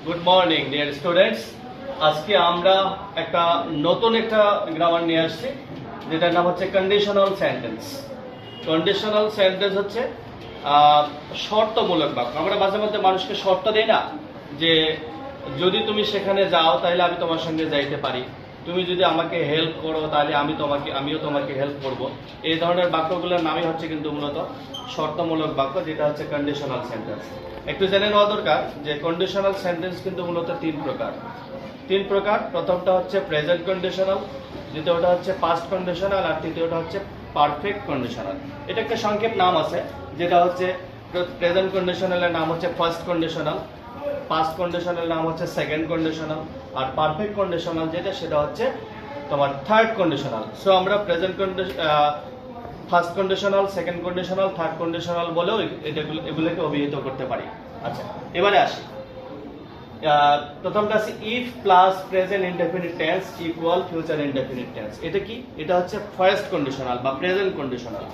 Good morning dear students. আজকে আমরা নতুন একটা গ্রামার নিয়ে আসছি, যেটার নাম হচ্ছে কন্ডিশনাল সেন্টেন্স। কন্ডিশনাল সেন্টেন্স হচ্ছে শর্তমূলক বাক্য। আমরা মাঝে মধ্যে মানুষকে শর্ত দেই না, যে যদি তুমি সেখানে যাও তাহলে আমি তোমার সঙ্গে যাইতে পারি, তুমি যদি আমাকে হেল্প করো তাহলে আমিও তোমাকে হেল্প করব। এই ধরনের বাক্যগুলোর নামই হচ্ছে কিন্তু মূলত শর্তমূলক বাক্য, যেটা হচ্ছে কন্ডিশনাল সেন্টেন্স। একটু জেনে নেওয়া দরকার যে কন্ডিশনাল সেন্টেন্স কিন্তু মূলত তিন প্রকার। প্রথমটা হচ্ছে প্রেজেন্ট কন্ডিশনাল, দ্বিতীয়টা হচ্ছে পাস্ট কন্ডিশনাল, আর তৃতীয়টা হচ্ছে পারফেক্ট কন্ডিশনাল। এটা একটা সংক্ষেপ নাম আছে, যেটা হচ্ছে প্রেজেন্ট কন্ডিশনালের নাম হচ্ছে ফার্স্ট কন্ডিশনাল, পাস্ট কন্ডিশনাল নাম হচ্ছে সেকেন্ড কন্ডিশনাল, আর পারফেক্ট কন্ডিশনাল সেটা হচ্ছে তোমার থার্ড কন্ডিশনাল। সো আমরা present first conditional, second conditional, third conditional বলেও এগুলোকে অভিহিত করতে পারি। আচ্ছা, এবারে আসি। প্রথমটা আছে if plus present indefinite tense equal future indefinite tense. এটা কি? এটা হচ্ছে ফার্স্ট কন্ডিশনাল বা প্রেজেন্ট কন্ডিশনাল।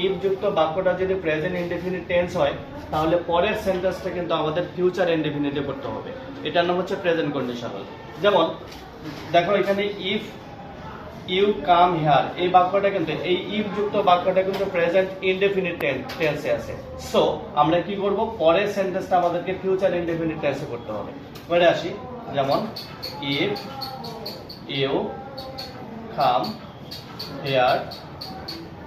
ইফ যুক্ত বাক্যটা যদি প্রেজেন্ট ইনডেফিনিট টেন্স হয়, তাহলে পরের সেন্টেন্সটা কিন্তু আমাদের ফিউচার ইনডেফিনিটে করতে হবে। এটার নাম হচ্ছে প্রেজেন্ট কন্ডিশনাল। যেমন দেখো এখানে ইফ ইউ কাম হিয়ার, এই বাক্যটা কিন্তু, এই ইফ যুক্ত বাক্যটা কিন্তু প্রেজেন্ট ইনডেফিনিট টেন্সে আছে। সো আমরা কি করব, পরের সেন্টেন্সটা আমাদেরকে ফিউচার ইনডেফিনিট টেন্সে করতে হবে। পরে আসি, যেমন ইফ ইউ কাম হিয়ার,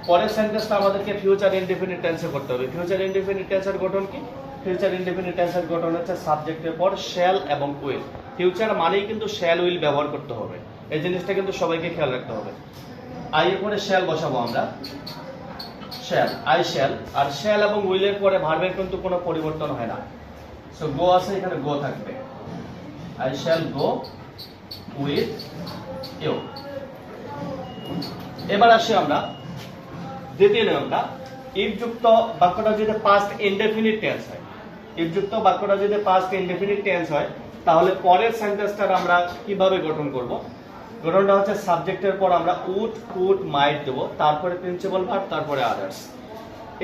পরের সেন্টেন্সটা আমাদেরকে ফিউচার ইনডেফিনিট টেন্সে করতে হবে। ফিউচার ইনডেফিনিট টেন্সের গঠন কি? ফিউচার ইনডেফিনিট টেন্সের গঠন হচ্ছে সাবজেক্টের পর শ্যাল এবং উইল। ফিউচার মানেই কিন্তু শ্যাল উইল ব্যবহার করতে হবে, এই জিনিসটা কিন্তু সবাইকে খেয়াল রাখতে হবে। আই এর পরে শ্যাল বসাবো আমরা, শ্যাল, আই শ্যাল। আর শ্যাল এবং উইলের পরে ভার্বের কিন্তু কোনো পরিবর্তন হয় না। সো গো আছে, এখানে গো থাকবে। I shall go with you. এবার আসি আমরা দ্বিতীয় নিয়মটা। ইফ যুক্ত বাক্যটা যদি পাস্ট ইনডেফিনিট টেন্স হয়, ইফ যুক্ত বাক্যটা যদি পাস্ট ইনডেফিনিট টেন্স হয়, তাহলে পরের সেন্টেন্সটা আমরা কিভাবে গঠন করব? গঠনটা হচ্ছে সাবজেক্টের পর আমরা উড, কুড, মাইট দেব, তারপরে প্রিন্সিপাল ভার্ব, তারপরে আদার্স।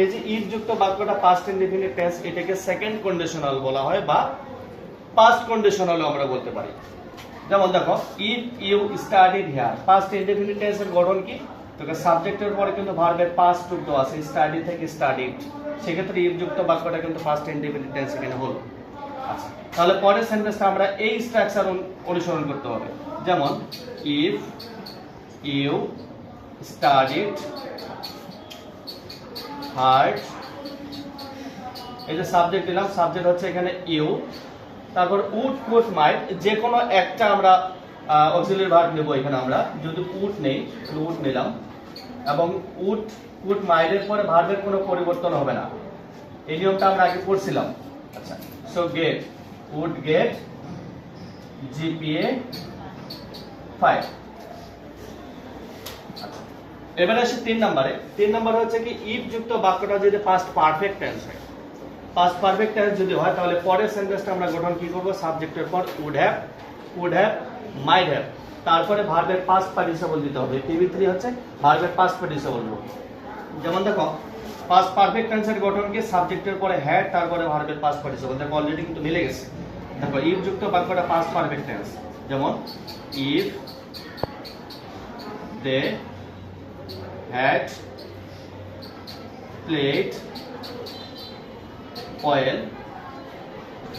এই যে ইফ যুক্ত বাক্যটা পাস্ট ইনডেফিনিট টেন্স, এটাকে সেকেন্ড কন্ডিশনাল বলা হয় বা পাস্ট কন্ডিশনালও আমরা বলতে পারি। যেমন দেখো, if you studied here, past indefinite টেন্সের গঠন কি? তোকে সাবজেক্টের পরে কিন্তু ভার্বের পাস্ট যুক্ত আছে, স্টাডি থেকে স্টাডিড, সেক্ষেত্রে ইফ যুক্ত বাক্যটা কিন্তু ফার্স্ট ইনডেফিনিট টেন্স এখানে হলো। আচ্ছা, তাহলে পরের সেন্টেন্সটা আমরা এই স্ট্রাকচার অনুসরণ করতে হবে। যেমন ইফ ইউ স্টাডিড হার্ড, এই যে সাবজেক্ট দিলাম, সাবজেক্ট হচ্ছে এখানে ইউ, তারপর উড, কুড, মাইট, যে কোনো একটা আমরা অক্সিলারি ভার্ব নেব। এখানে আমরা যদি উড নেই, উড নিলাম, এবং উড, কুড, মাইটের পরে ভার্বের কোনো পরিবর্তন হবে না। এই নিয়মটা আমরা আগে পড়ছিলাম। আচ্ছা, so get, would get GPA 5। আচ্ছা, এবারে আসি 3 নম্বরে। 3 নম্বর হচ্ছে কি, ইফ যুক্ত বাক্যটা যদি পাস্ট পারফেক্ট টেন্স হয়, পাস্ট পারফেক্ট টেন্স যদি হয়, তাহলে পরের সেন্টেন্সটা আমরা গঠন কি করব? সাবজেক্টের পর would have, could have, might have, তারপরে ভার্বের পাস্ট পার্টিসিপল দিতে হবে। PV3 হচ্ছে ভার্বের পাস্ট পার্টিসিপল। যেমন দেখো, পাস্ট পারফেক্ট টেন্সের গঠন কি? সাবজেক্টের পরে হ্যাড, তারপরে ভার্বের পাস্ট পার্টিসিপল। দেখো অলরেডি কিন্তু মিলে গেছে। দেখো ইফ যুক্ত বাক্যটা পাস্ট পারফেক্ট টেন্স, যেমন if they had played well,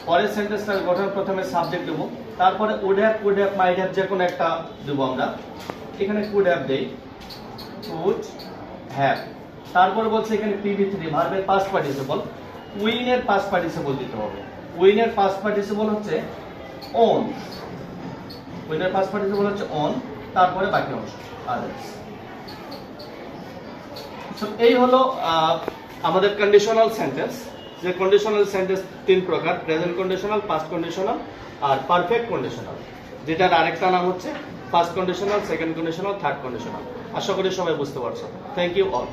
পরের সেন্টেন্সটার গঠন প্রথমে সাবজেক্ট দেবো, তারপরে would have, could have, might have, যে কোনো একটা দেবো আমরা। এখানে কুড হ্যাভ দেই, কুড হ্যাভ, তারপরে বলছে এখানে PV3 ভার্বের পাস্ট পার্টিসিপল, উইনের পাস্ট পার্টিসিপল দিতে হবে। উইনের পাস্ট পার্টিসিপল হচ্ছে ওন, উইনের পাস্ট পার্টিসিপল হচ্ছে ওন, তারপরে বাকি অংশ আদার্স। সো এই হলো আমাদের কন্ডিশনাল সেন্টেন্স। যে কন্ডিশনাল সেন্টেন্স 3 প্রকার: প্রেজেন্ট কন্ডিশনাল, পাস্ট কন্ডিশনাল, আর পারফেক্ট কন্ডিশনাল, যেটার আরেকটা নাম হচ্ছে first conditional, second conditional, third conditional. আশা করি সবাই বুঝতে পারছো। Thank you all.